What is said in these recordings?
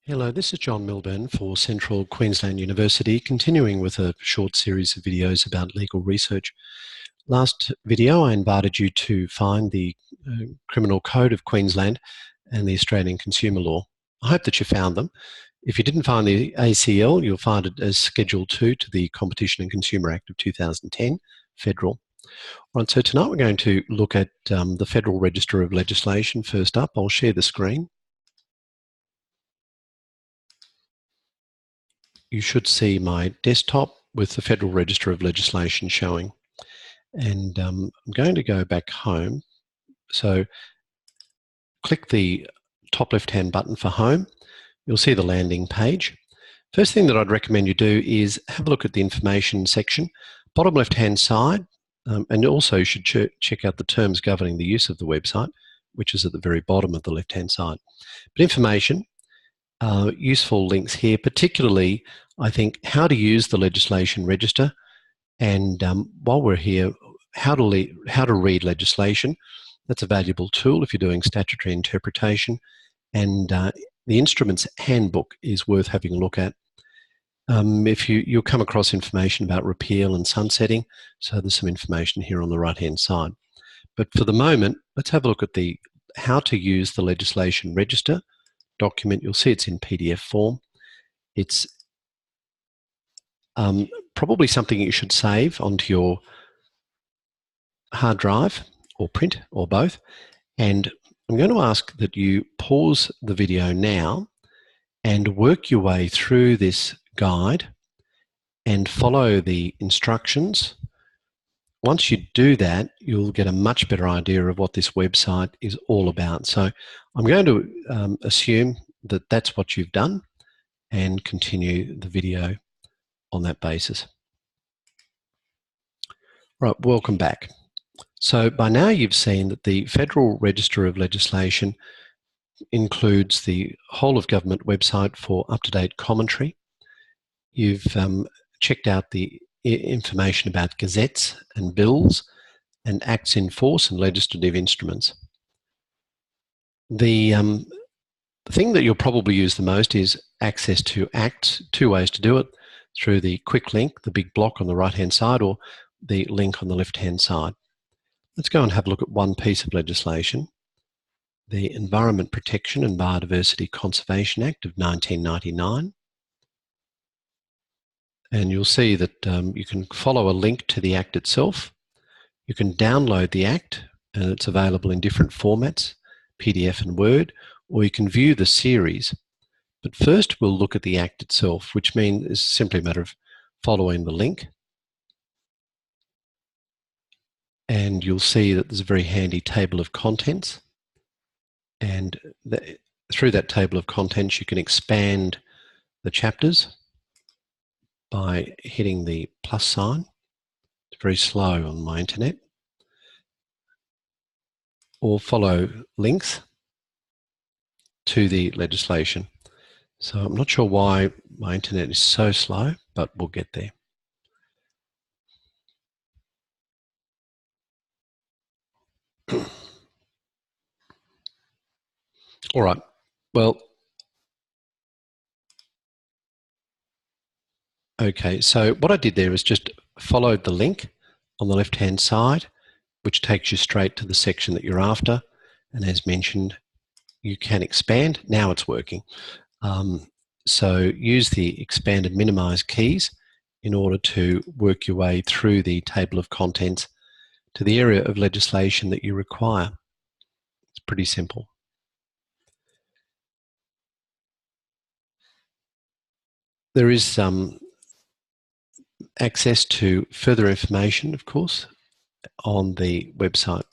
Hello, this is John Milburn for Central Queensland University, continuing with a short series of videos about legal research. Last video, I invited you to find the Criminal Code of Queensland and the Australian Consumer Law. I hope that you found them. If you didn't find the ACL, you'll find it as Schedule 2 to the Competition and Consumer Act of 2010, Federal. Right, so tonight we're going to look at the Federal Register of Legislation. First up, I'll share the screen. You should see my desktop with the Federal Register of Legislation showing. And I'm going to go back home. So click the top left-hand button for home. You'll see the landing page. First thing that I'd recommend you do is have a look at the information section, bottom left-hand side, and you also should check out the terms governing the use of the website, which is at the very bottom of the left-hand side. But information, useful links here, particularly I think how to use the legislation register, and while we're here, how to read legislation. That's a valuable tool if you're doing statutory interpretation, and the Instruments Handbook is worth having a look at. If you'll come across information about repeal and sunsetting, so there's some information here on the right-hand side. But for the moment, let's have a look at the how to use the legislation register document. You'll see it's in PDF form. It's probably something you should save onto your hard drive or print or both. And I'm going to ask that you pause the video now and work your way through this guide and follow the instructions. Once you do that, you'll get a much better idea of what this website is all about. So I'm going to assume that that's what you've done and continue the video on that basis. Right, welcome back. So by now you've seen that the Federal Register of Legislation includes the whole of government website for up-to-date commentary. You've checked out the information about gazettes and bills and acts in force and legislative instruments. The thing that you'll probably use the most is access to acts. Two ways to do it: through the quick link, the big block on the right-hand side, or the link on the left-hand side. Let's go and have a look at one piece of legislation, the Environment Protection and Biodiversity Conservation Act of 1999. And you'll see that you can follow a link to the Act itself. You can download the Act, and it's available in different formats, PDF and Word, or you can view the series. But first we'll look at the Act itself, which means it's simply a matter of following the link. And you'll see that there's a very handy table of contents. And through that table of contents, you can expand the chapters by hitting the plus sign. It's very slow on my internet. Or follow links to the legislation. So I'm not sure why my internet is so slow, but we'll get there. All right, well, okay, so what I did there is just followed the link on the left-hand side, which takes you straight to the section that you're after. And as mentioned, you can expand. Now it's working. So use the expand and minimize keys in order to work your way through the table of contents to the area of legislation that you require. It's pretty simple. There is access to further information, of course, on the website.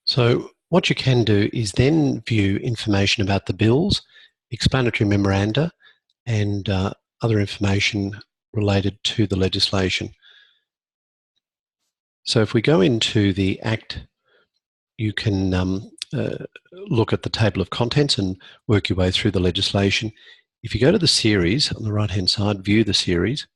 So what you can do is then view information about the bills, explanatory memoranda, and other information related to the legislation. So if we go into the Act, you can look at the table of contents and work your way through the legislation. If you go to the series on the right-hand side, view the series,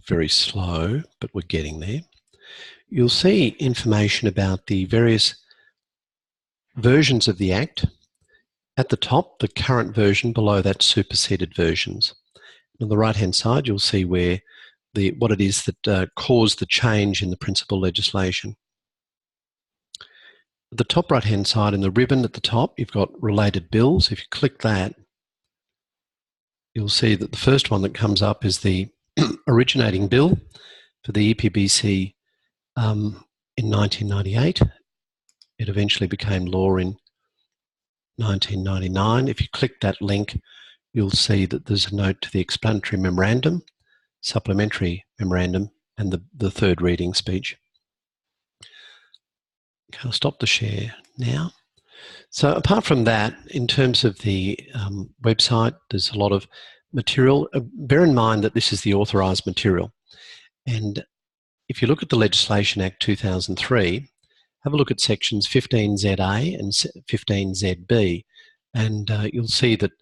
very slow, but we're getting there. You'll see information about the various versions of the Act. At the top, the current version, below that, superseded versions. On the right-hand side, you'll see where what it is that caused the change in the principal legislation. At the top right-hand side, in the ribbon at the top, you've got related bills. If you click that, you'll see that the first one that comes up is the originating bill for the EPBC in 1998. It eventually became law in 1999. If you click that link, you'll see that there's a note to the explanatory memorandum, supplementary memorandum, and the third reading speech. Okay, I'll stop the share now. So apart from that, in terms of the website, there's a lot of material. Bear in mind that this is the authorised material. And if you look at the Legislation Act 2003, have a look at sections 15ZA and 15ZB, and you'll see that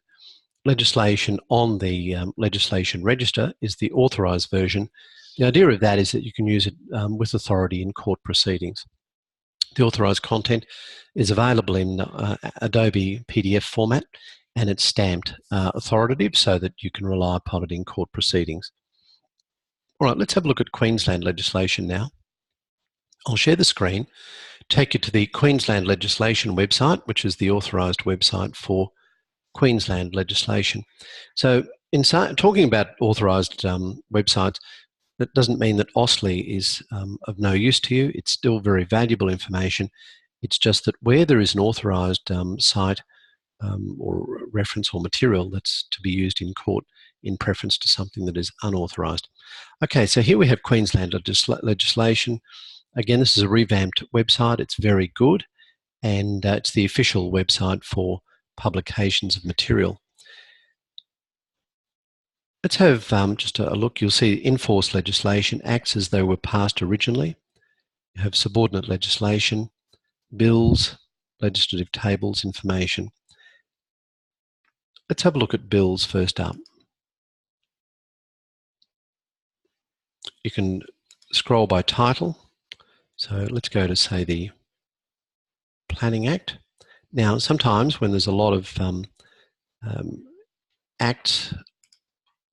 legislation on the legislation register is the authorised version. The idea of that is that you can use it with authority in court proceedings. The authorised content is available in Adobe PDF format, and it's stamped authoritative so that you can rely upon it in court proceedings. All right, let's have a look at Queensland legislation now. I'll share the screen, take you to the Queensland Legislation website, which is the authorised website for Queensland legislation. So in talking about authorised websites, that doesn't mean that AustLII is of no use to you. It's still very valuable information. It's just that where there is an authorised site or reference or material that's to be used in court in preference to something that is unauthorised. Okay, so here we have Queensland legislation. Again, this is a revamped website. It's very good, and it's the official website for publications of material. Let's have just a look. You'll see in-force legislation acts as though were passed originally. You have subordinate legislation, bills, legislative tables, information. Let's have a look at bills first up. You can scroll by title. So let's go to, say, the Planning Act. Now, sometimes when there's a lot of acts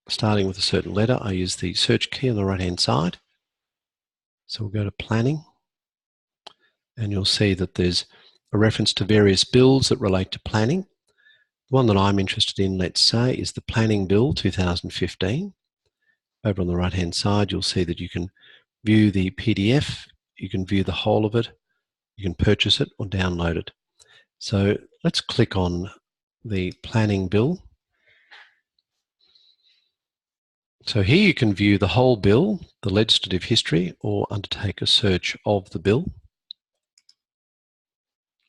starting with a certain letter, I use the search key on the right-hand side. So we'll go to Planning, and you'll see that there's a reference to various bills that relate to planning. The one that I'm interested in, let's say, is the Planning Bill 2015. Over on the right-hand side, you'll see that you can view the PDF, you can view the whole of it, you can purchase it or download it. So let's click on the Planning Bill. So here you can view the whole bill, the legislative history, or undertake a search of the bill.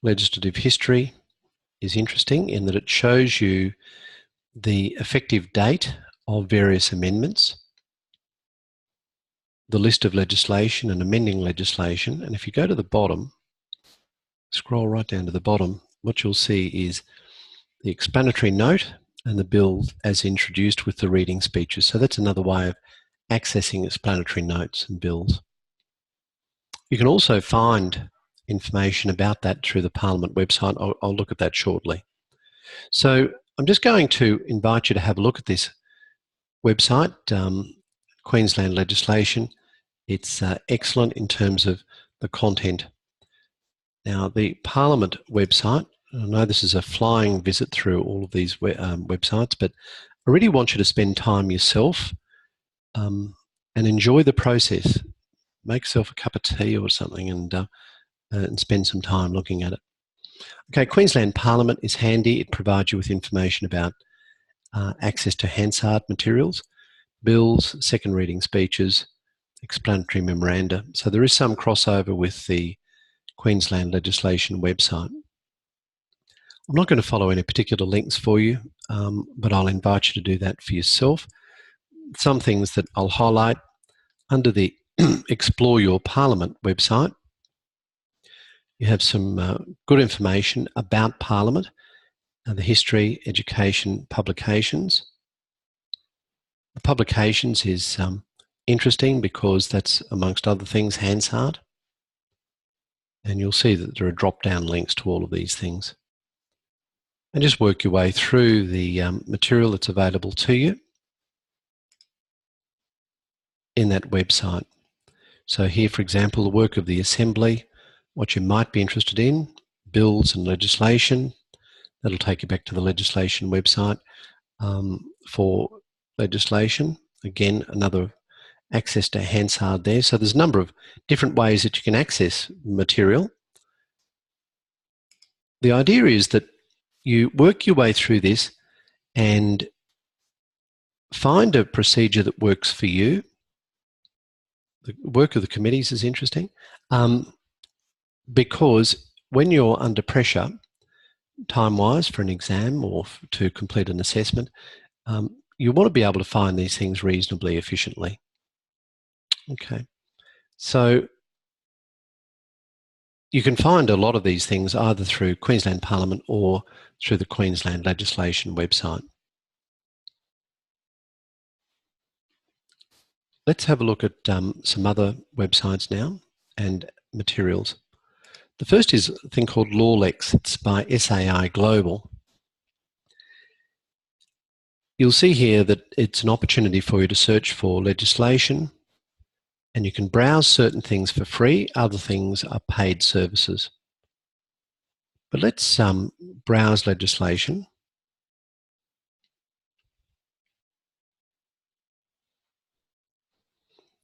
Legislative history is interesting in that it shows you the effective date of various amendments, the list of legislation and amending legislation, and if you go to the bottom, scroll right down to the bottom, what you'll see is the explanatory note and the bill as introduced with the reading speeches. So that's another way of accessing explanatory notes and bills. You can also find information about that through the Parliament website. I'll look at that shortly. So I'm just going to invite you to have a look at this website, Queensland Legislation. It's excellent in terms of the content. Now, the Parliament website, I know this is a flying visit through all of these websites, but I really want you to spend time yourself and enjoy the process. Make yourself a cup of tea or something and spend some time looking at it. Okay, Queensland Parliament is handy. It provides you with information about access to Hansard materials, bills, second reading speeches, explanatory memoranda. So there is some crossover with the Queensland Legislation website. I'm not going to follow any particular links for you, but I'll invite you to do that for yourself. Some things that I'll highlight under the Explore Your Parliament website. You have some good information about Parliament, the history, education, publications. The publications is interesting because that's, amongst other things, Hansard. And you'll see that there are drop-down links to all of these things. And just work your way through the material that's available to you in that website. So here, for example, the work of the Assembly, what you might be interested in, bills and legislation. That'll take you back to the legislation website for legislation. Again, another access to Hansard there. So there's a number of different ways that you can access material. The idea is that you work your way through this and find a procedure that works for you. The work of the committees is interesting because when you're under pressure, time-wise for an exam or to complete an assessment, you want to be able to find these things reasonably efficiently. Okay, so you can find a lot of these things either through Queensland Parliament or through the Queensland Legislation website. Let's have a look at some other websites now and materials. The first is a thing called LawLex. It's by SAI Global. You'll see here that it's an opportunity for you to search for legislation, and you can browse certain things for free, other things are paid services. But let's browse legislation.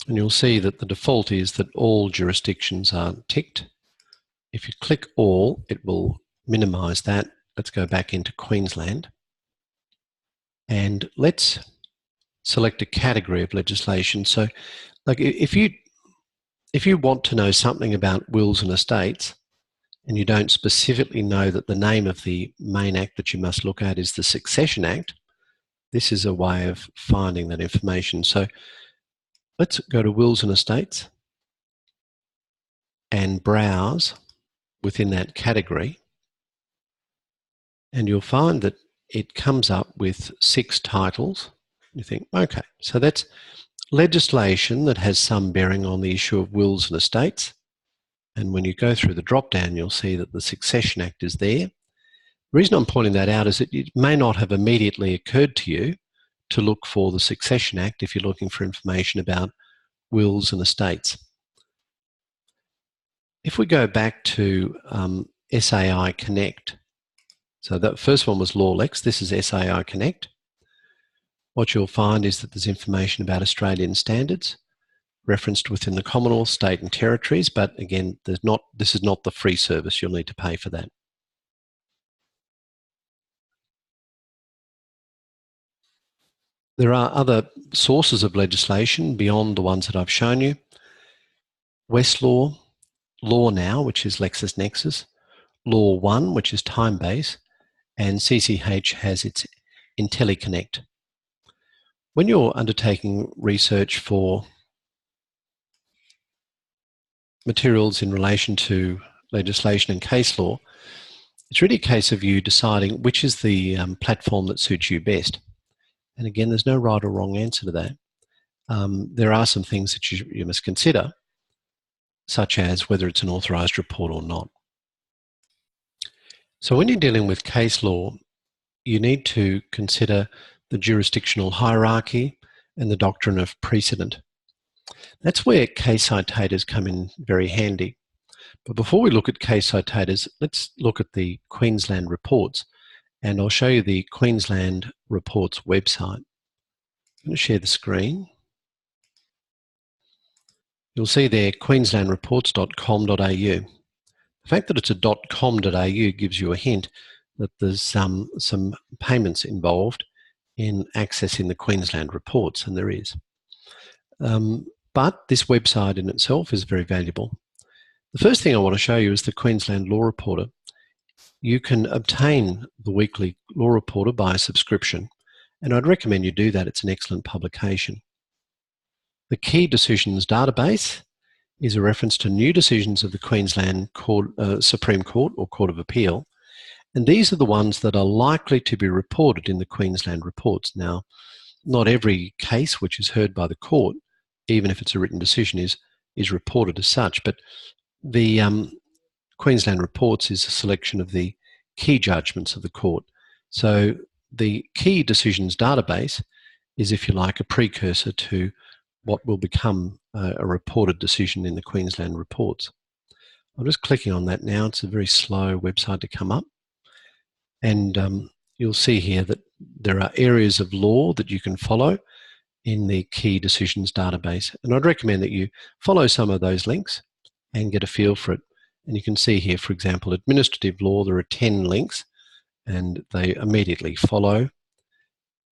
And you'll see that the default is that all jurisdictions are ticked. If you click all, it will minimise that. Let's go back into Queensland. And let's select a category of legislation. So like if you want to know something about wills and estates and you don't specifically know that the name of the main act that you must look at is the Succession Act, this is a way of finding that information. So let's go to wills and estates and browse within that category, and you'll find that it comes up with 6 titles. You think, okay, so that's legislation that has some bearing on the issue of wills and estates. And when you go through the drop-down, you'll see that the Succession Act is there. The reason I'm pointing that out is that it may not have immediately occurred to you to look for the Succession Act if you're looking for information about wills and estates. If we go back to SAI Connect, so that first one was LawLex, this is SAI Connect. What you'll find is that there's information about Australian standards referenced within the Commonwealth, state and territories, but again, this is not the free service, you'll need to pay for that. There are other sources of legislation beyond the ones that I've shown you. Westlaw, Law Now, which is LexisNexis, Law One, which is Timebase, and CCH has its IntelliConnect. When you're undertaking research for materials in relation to legislation and case law, it's really a case of you deciding which is the platform that suits you best. And again, there's no right or wrong answer to that. There are some things that you must consider, such as whether it's an authorised report or not. So when you're dealing with case law, you need to consider the jurisdictional hierarchy and the doctrine of precedent. That's where case citators come in very handy. But before we look at case citators, let's look at the Queensland Reports, and I'll show you the Queensland Reports website. I'm going to share the screen. You'll see there queenslandreports.com.au. The fact that it's a .com.au gives you a hint that there's some payments involved in accessing the Queensland Reports, and there is. But this website in itself is very valuable. The first thing I want to show you is the Queensland Law Reporter. You can obtain the weekly Law Reporter by a subscription, and I'd recommend you do that. It's an excellent publication. The Key Decisions database is a reference to new decisions of the Queensland Supreme Court or Court of Appeal, and these are the ones that are likely to be reported in the Queensland Reports. Now, not every case which is heard by the court even if it's a written decision, is reported as such. But the Queensland Reports is a selection of the key judgments of the court. So the key decisions database is, if you like, a precursor to what will become a reported decision in the Queensland Reports. I'm just clicking on that now. It's a very slow website to come up. And you'll see here that there are areas of law that you can follow in the key decisions database. And I'd recommend that you follow some of those links and get a feel for it. And you can see here, for example, administrative law, there are 10 links and they immediately follow.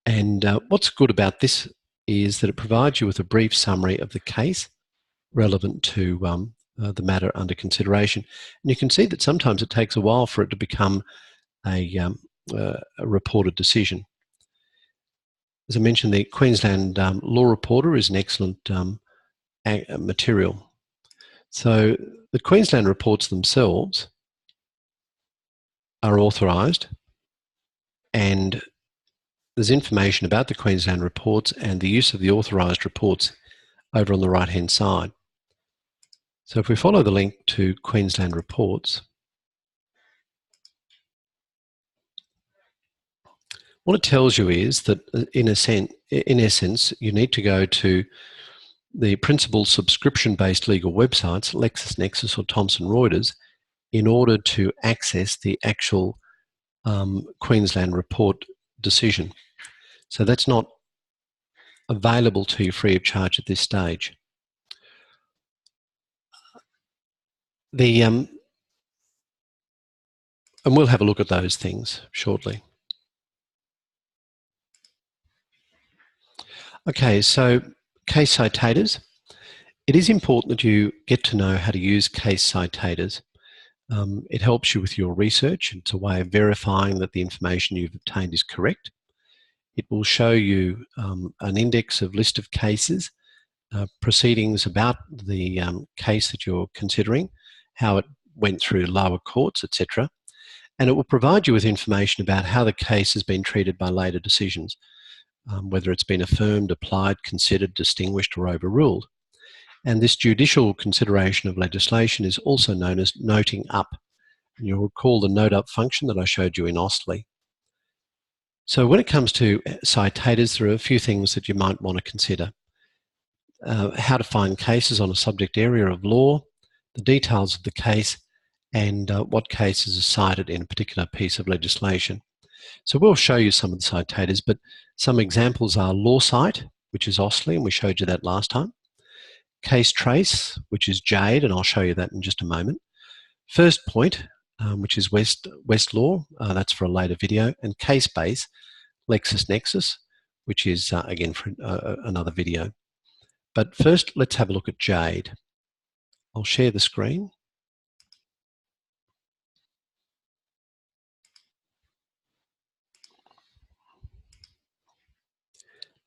And what's good about this is that it provides you with a brief summary of the case relevant to the matter under consideration. And you can see that sometimes it takes a while for it to become a reported decision. As I mentioned, the Queensland Law Reporter is an excellent material. So the Queensland Reports themselves are authorised, and there's information about the Queensland Reports and the use of the authorised reports over on the right-hand side. So if we follow the link to Queensland Reports, what it tells you is that in essence, you need to go to the principal subscription-based legal websites, LexisNexis or Thomson Reuters, in order to access the actual Queensland Report decision. So that's not available to you free of charge at this stage. And we'll have a look at those things shortly. Okay, so case citators. It is important that you get to know how to use case citators. It helps you with your research. It's a way of verifying that the information you've obtained is correct. It will show you an index of list of cases, proceedings about the case that you're considering, how it went through lower courts, etc. And it will provide you with information about how the case has been treated by later decisions, whether it's been affirmed, applied, considered, distinguished, or overruled. And this judicial consideration of legislation is also known as noting up. And you'll recall the note up function that I showed you in OSTLE. So when it comes to citators, there are a few things that you might want to consider. How to find cases on a subject area of law, the details of the case, and what cases are cited in a particular piece of legislation. So we'll show you some of the citators, but some examples are LawCite, which is OSTLE, and we showed you that last time. Case Trace, which is Jade, and I'll show you that in just a moment. First Point, which is Westlaw, that's for a later video, and Casebase, LexisNexis, which is again for another video. But first, let's have a look at Jade. I'll share the screen.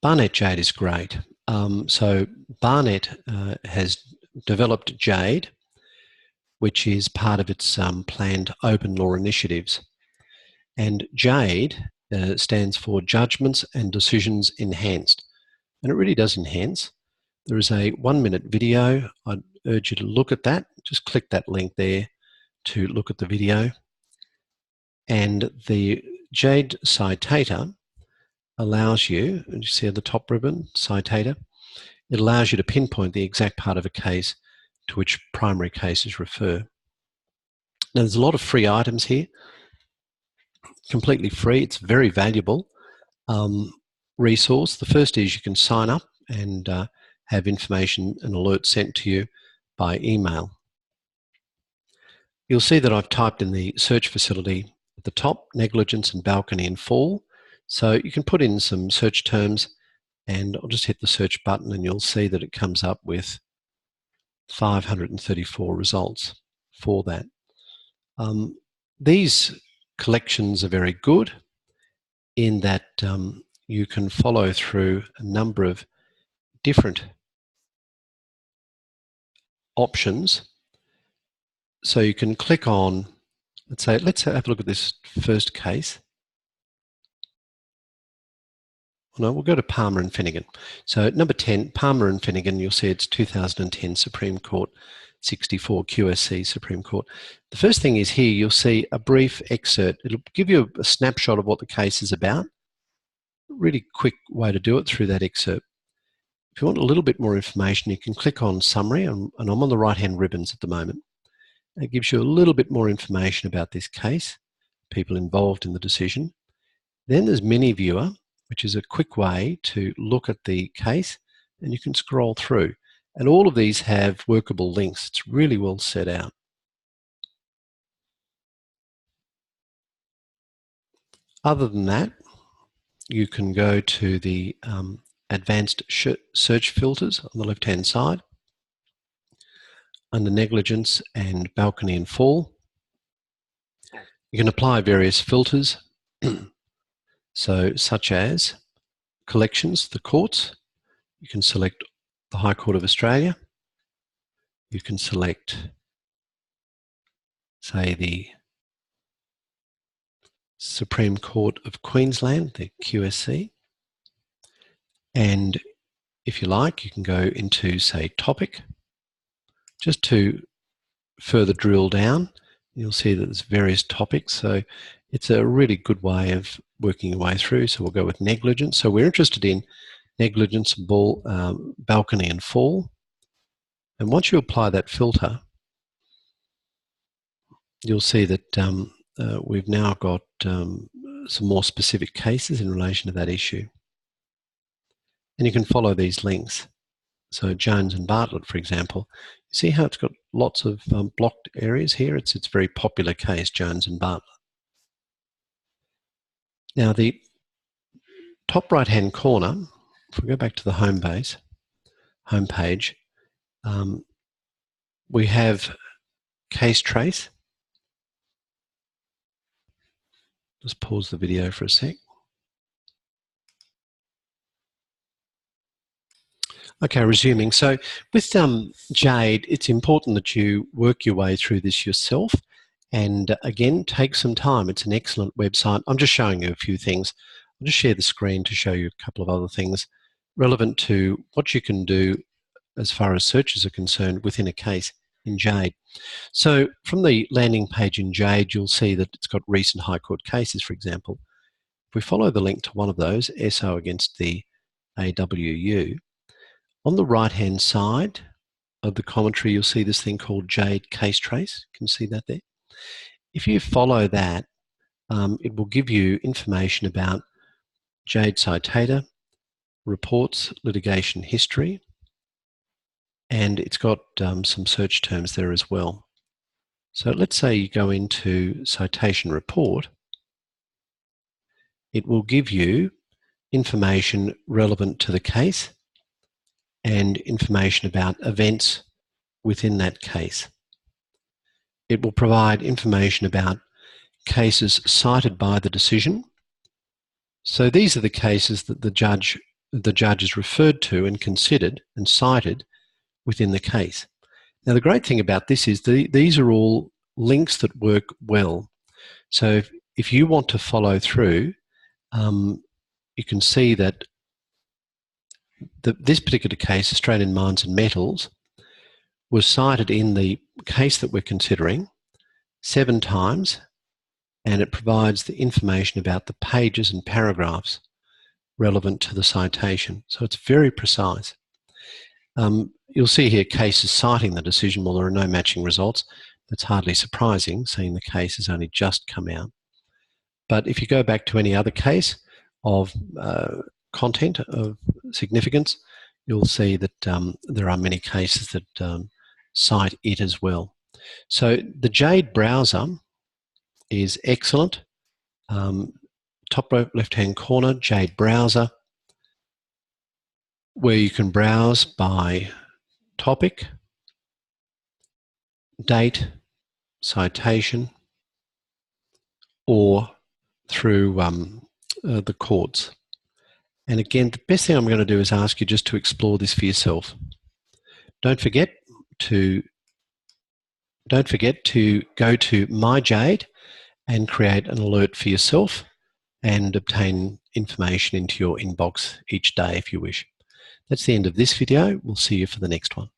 Barnett Jade is great. So Barnett has developed Jade, which is part of its planned open law initiatives. And Jade stands for Judgments and Decisions Enhanced. And it really does enhance. There is a 1-minute video. I'd urge you to look at that. Just click that link there to look at the video. And the Jade citator allows you, and you see at the top ribbon, citator, it allows you to pinpoint the exact part of a case to which primary cases refer. Now there's a lot of free items here, completely free. It's a very valuable resource. The first is you can sign up and have information and alerts sent to you by email. You'll see that I've typed in the search facility at the top, negligence and balcony and fall. So you can put in some search terms, and I'll just hit the search button and you'll see that it comes up with 534 results for that. These collections are very good in that you can follow through a number of different options. So you can click on, let's have a look at this first case. No, we'll go to Palmer and Finnegan. So number 10, Palmer and Finnegan, you'll see it's 2010 Supreme Court 64 QSC Supreme Court. The first thing is here, you'll see a brief excerpt. It'll give you a snapshot of what the case is about. Really quick way to do it through that excerpt. If you want a little bit more information, you can click on Summary, and I'm on the right-hand ribbons at the moment. It gives you a little bit more information about this case, people involved in the decision. Then there's Mini Viewer, which is a quick way to look at the case, and you can scroll through. And all of these have workable links. It's really well set out. Other than that, you can go to the advanced search filters on the left-hand side. Under negligence and balcony and fall, you can apply various filters, so such as collections, the courts. You can select the High Court of Australia. You can select, say, the Supreme Court of Queensland, the QSC. And if you like, you can go into, say, topic, just to further drill down. You'll see that there's various topics. So it's a really good way of working your way through. So we'll go with negligence. So we're interested in negligence, balcony and fall. And once you apply that filter, you'll see that we've now got some more specific cases in relation to that issue. And you can follow these links. So Jones and Bartlett, for example, you see how it's got lots of blocked areas here? It's a very popular case, Jones and Bartlett. Now the top right-hand corner, if we go back to the home page, we have case trace. Just pause the video for a sec. Okay, resuming. So with Jade, it's important that you work your way through this yourself, and again, take some time. It's an excellent website. I'm just showing you a few things. I'll just share the screen to show you a couple of other things relevant to what you can do as far as searches are concerned within a case in Jade. So from the landing page in Jade, you'll see that it's got recent High Court cases, for example. If we follow the link to one of those, SO against the AWU, on the right-hand side of the commentary, you'll see this thing called Jade Case Trace. Can you see that there? If you follow that, it will give you information about Jade citator, reports, litigation history, and it's got some search terms there as well. So let's say you go into citation report, it will give you information relevant to the case and information about events within that case. It will provide information about cases cited by the decision. So these are the cases that the judge has referred to and considered and cited within the case. Now the great thing about this is these are all links that work well. So if you want to follow through, you can see that this particular case, Australian Mines and Metals, was cited in the case that we're considering 7 times, and it provides the information about the pages and paragraphs relevant to the citation. So it's very precise. You'll see here cases citing the decision. Well, there are no matching results. That's hardly surprising, seeing the case has only just come out. But if you go back to any other case of content of significance, you'll see that there are many cases that cite it as well. So the Jade browser is excellent. Top left-hand corner, Jade browser, where you can browse by topic, date, citation, or through the courts. And again, the best thing I'm going to do is ask you just to explore this for yourself. Don't forget to go to My Jade and create an alert for yourself. and obtain information into your inbox each day if you wish. That's the end of this video. We'll see you for the next one.